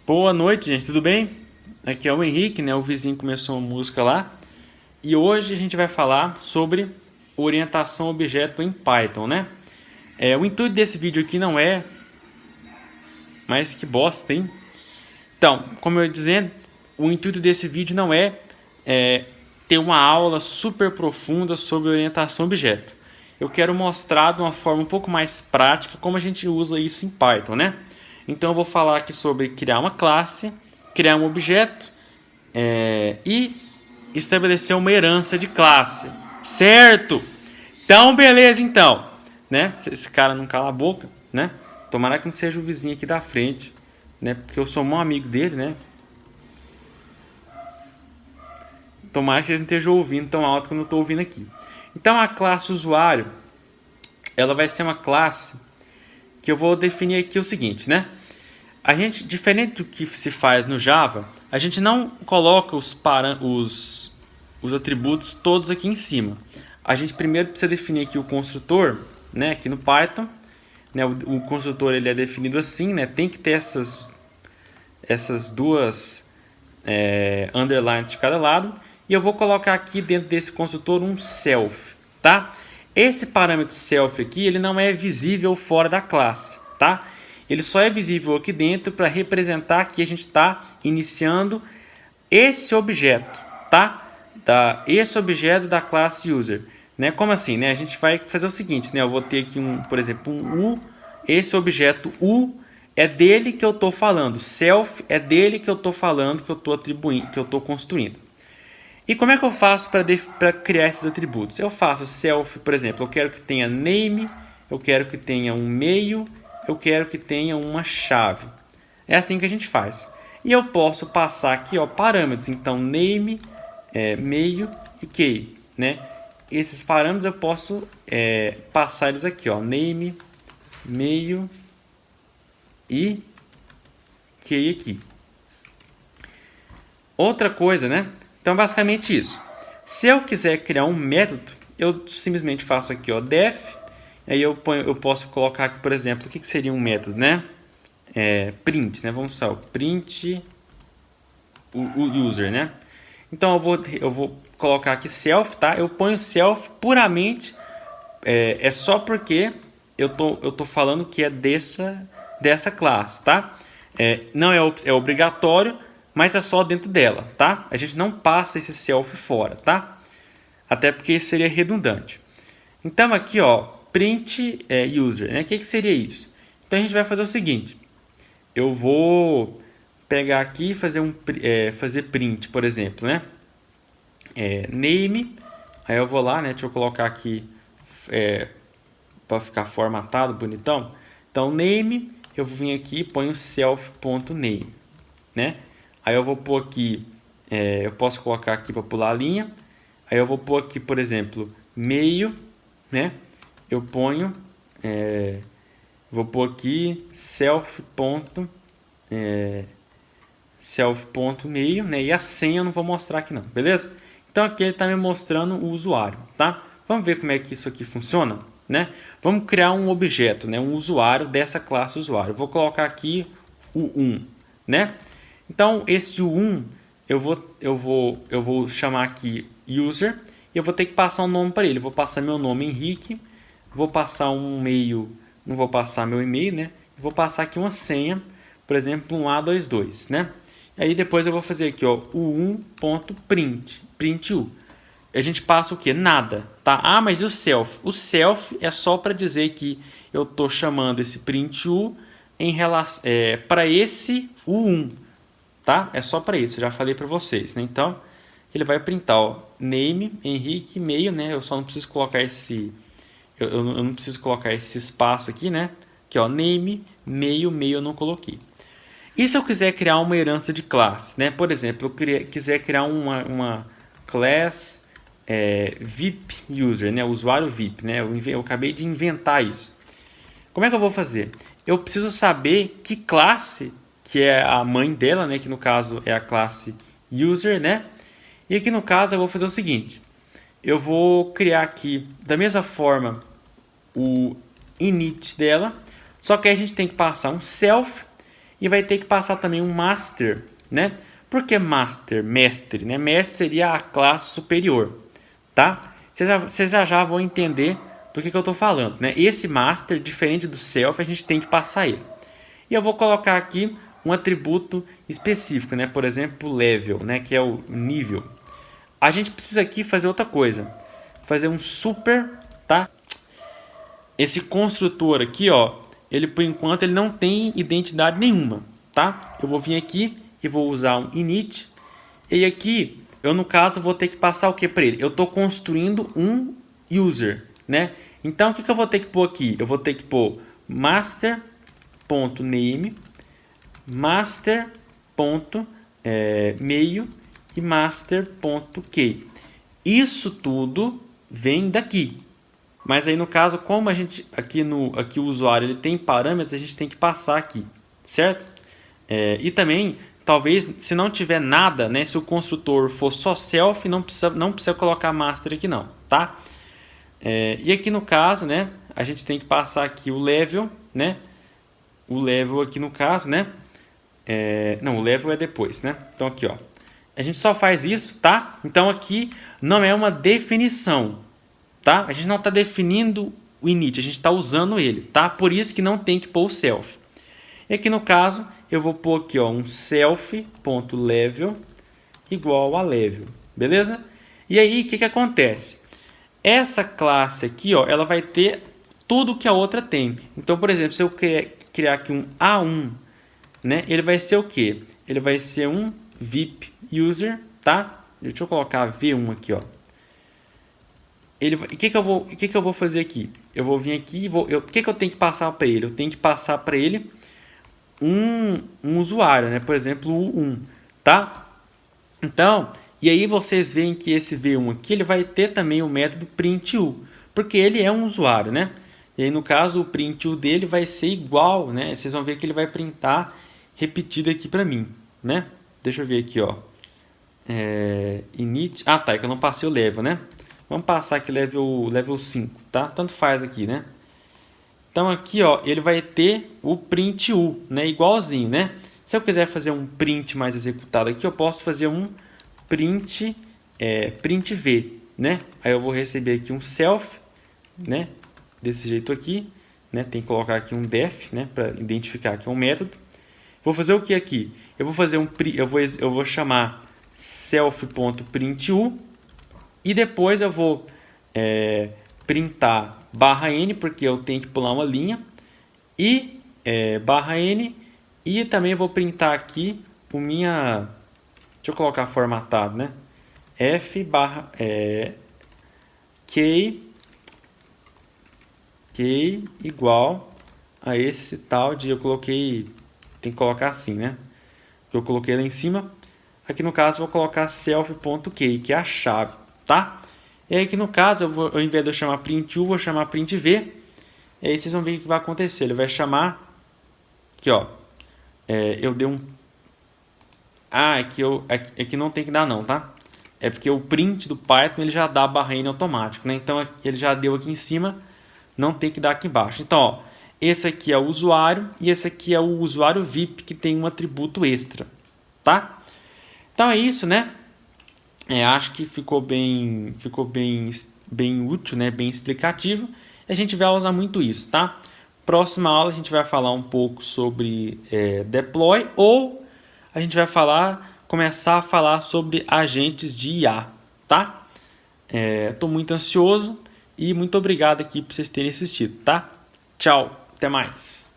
Boa noite, gente, tudo bem? Aqui é o Henrique, né? O vizinho começou uma música lá. E hoje a gente vai falar sobre orientação a objeto em Python, né? O intuito desse vídeo aqui não é... Mas que bosta, hein? Então, como eu ia dizendo, o intuito desse vídeo não é ter uma aula super profunda sobre orientação a objeto. Eu quero mostrar de uma forma um pouco mais prática como a gente usa isso em Python, né? Então eu vou falar aqui sobre criar uma classe, criar um objeto e estabelecer uma herança de classe, certo? Então beleza então, né? Esse cara não cala a boca, né? Tomara que não seja o vizinho aqui da frente, né? Porque eu sou um amigo dele, né? Tomara que vocês não estejam ouvindo tão alto quando eu estou ouvindo aqui. Então a classe usuário, ela vai ser uma classe que eu vou definir aqui o seguinte, né? A gente, diferente do que se faz no Java, a gente não coloca os atributos todos aqui em cima. A gente primeiro precisa definir aqui o construtor, né? Aqui no Python, né? O construtor ele é definido assim, né? Tem que ter essas duas underlines de cada lado. E eu vou colocar aqui dentro desse construtor um self, tá? Esse parâmetro self aqui, ele não é visível fora da classe, tá? Ele só é visível aqui dentro para representar que a gente está iniciando esse objeto, tá? Esse objeto da classe user, né? Como assim, né? A gente vai fazer o seguinte, né? Eu vou ter aqui por exemplo, um U. Esse objeto U é dele que eu estou falando. Self é dele que eu estou falando, que eu estou atribuindo, que eu estou construindo. E como é que eu faço para criar esses atributos? Eu faço self, por exemplo, eu quero que tenha name, eu quero que tenha um meio, eu quero que tenha uma chave. É assim que a gente faz. E eu posso passar aqui parâmetros. Então, name, meio e key, né? Esses parâmetros eu posso passar eles aqui, name, meio e key aqui. Outra coisa, né? Então, basicamente isso. Se eu quiser criar um método, eu simplesmente faço aqui, def. Aí eu posso colocar aqui, por exemplo, o que seria um método, né? Print, né? Vamos usar o print o user, né? Então eu vou colocar aqui self, tá? Eu ponho self puramente só porque eu tô falando que é dessa classe, tá? Não é obrigatório, mas é só dentro dela, tá? A gente não passa esse self fora, tá? Até porque isso seria redundante. Então aqui, print user, né? O que seria isso? Então a gente vai fazer o seguinte: eu vou pegar aqui e fazer print, por exemplo, né? Name, aí eu vou lá, né? Deixa eu colocar aqui para ficar formatado, bonitão. Então name, eu vou vir aqui e ponho self.name, né? Aí eu vou pôr aqui, eu posso colocar aqui para pular a linha. Aí eu vou pôr aqui, por exemplo, meio, né? Eu ponho, vou pôr aqui self.meio, né? E a senha eu não vou mostrar aqui não, beleza? Então aqui ele está me mostrando o usuário, tá? Vamos ver como é que isso aqui funciona, né? Vamos criar um objeto, né? Um usuário dessa classe usuário. Eu vou colocar aqui o 1, né? Então esse 1 eu vou chamar aqui user e eu vou ter que passar um nome para ele. Eu vou passar meu nome Henrique, vou passar um e-mail, não vou passar meu e-mail, né? Vou passar aqui uma senha, por exemplo, um A22, né? Aí depois eu vou fazer aqui, o 1.print, print u. A gente passa o que? Nada, tá? Ah, mas e o self? O self é só para dizer que eu estou chamando esse print u em relação para esse u1, tá? É só para isso, eu já falei para vocês, né? Então ele vai printar, name, Henrique, meio, né? Eu só não preciso colocar eu não preciso colocar esse espaço aqui, né? Aqui, name, meio eu não coloquei. E se eu quiser criar uma herança de classe, né? Por exemplo, eu quiser criar uma class VIP user, né? Usuário VIP, né? Eu acabei de inventar isso. Como é que eu vou fazer? Eu preciso saber que classe que é a mãe dela, né? Que no caso é a classe user, né? E aqui no caso eu vou fazer o seguinte: eu vou criar aqui da mesma forma o init dela, só que aí a gente tem que passar um self e vai ter que passar também um master, né? Por que master? Mestre, né? Mestre seria a classe superior, tá? Vocês já vão entender do que eu estou falando, né? Esse master, diferente do self, a gente tem que passar ele. E eu vou colocar aqui um atributo específico, né? Por exemplo, level, né? Que é o nível. A gente precisa aqui fazer outra coisa, fazer um super, tá? Esse construtor aqui, ó, ele por enquanto ele não tem identidade nenhuma, tá? Eu vou vir aqui e vou usar um init. E aqui, eu no caso vou ter que passar o que para ele? Eu estou construindo um user, né? Então o que eu vou ter que pôr aqui? Eu vou ter que pôr master.name, master.meio e master.key. Isso tudo vem daqui. Mas aí no caso, como a gente aqui o usuário ele tem parâmetros, a gente tem que passar aqui, certo? E também, talvez, se não tiver nada, né, se o construtor for só self, não precisa colocar master aqui não, tá? E aqui no caso, né, a gente tem que passar aqui o level, né? O level aqui no caso, né? Não, o level é depois, né? Então aqui, ó, a gente só faz isso, tá? Então aqui não é uma definição, tá? A gente não está definindo o init, a gente está usando ele, tá? Por isso que não tem que pôr o self. E aqui no caso, eu vou pôr aqui, ó, um self.level igual a level, beleza? E aí, o que acontece? Essa classe aqui, ó, ela vai ter tudo que a outra tem. Então, por exemplo, se eu criar aqui um A1, né? Ele vai ser o quê? Ele vai ser um VIP user, tá? Deixa eu colocar V1 aqui, ó. O que eu vou fazer aqui? Eu vou vir aqui e o que eu tenho que passar para ele? Eu tenho que passar para ele um usuário, né? Por exemplo, o 1, tá? Então, e aí vocês veem que esse V1 aqui, ele vai ter também o método printU, porque ele é um usuário, né? E aí, no caso, o printU dele vai ser igual, né? Vocês vão ver que ele vai printar repetido aqui para mim, né? Deixa eu ver aqui, ó. Init. Ah, tá, é que eu não passei o level, né? Vamos passar aqui level 5, tá? Tanto faz aqui, né? Então aqui, ó, ele vai ter o printU, né? Igualzinho, né? Se eu quiser fazer um print mais executado aqui, eu posso fazer um print v, né? Aí eu vou receber aqui um self, né? Desse jeito aqui, né? Tem que colocar aqui um def, né? Para identificar que é um método. Vou fazer o que aqui? Eu vou fazer eu vou chamar self.printu e depois eu vou printar /n, porque eu tenho que pular uma linha, e /n, e também vou printar aqui o minha, deixa eu colocar formatado, né? Key igual a esse tal de, eu coloquei, tem que colocar assim, né? Eu coloquei lá em cima. Aqui no caso vou colocar self.key, que é a chave, tá? E aí aqui no caso, ao invés de eu chamar printU, vou chamar printv. E aí vocês vão ver o que vai acontecer. Ele vai chamar, aqui ó, eu dei um... Ah, aqui não tem que dar não, tá? É porque o print do Python ele já dá /n automático, né? Então ele já deu aqui em cima, não tem que dar aqui embaixo. Então, ó, esse aqui é o usuário e esse aqui é o usuário VIP que tem um atributo extra, tá? Então é isso, né? Acho que ficou bem útil, né? Bem explicativo. E a gente vai usar muito isso, tá? Próxima aula a gente vai falar um pouco sobre deploy, ou a gente vai começar a falar sobre agentes de IA, tá? Estou muito ansioso e muito obrigado aqui por vocês terem assistido, tá? Tchau, até mais.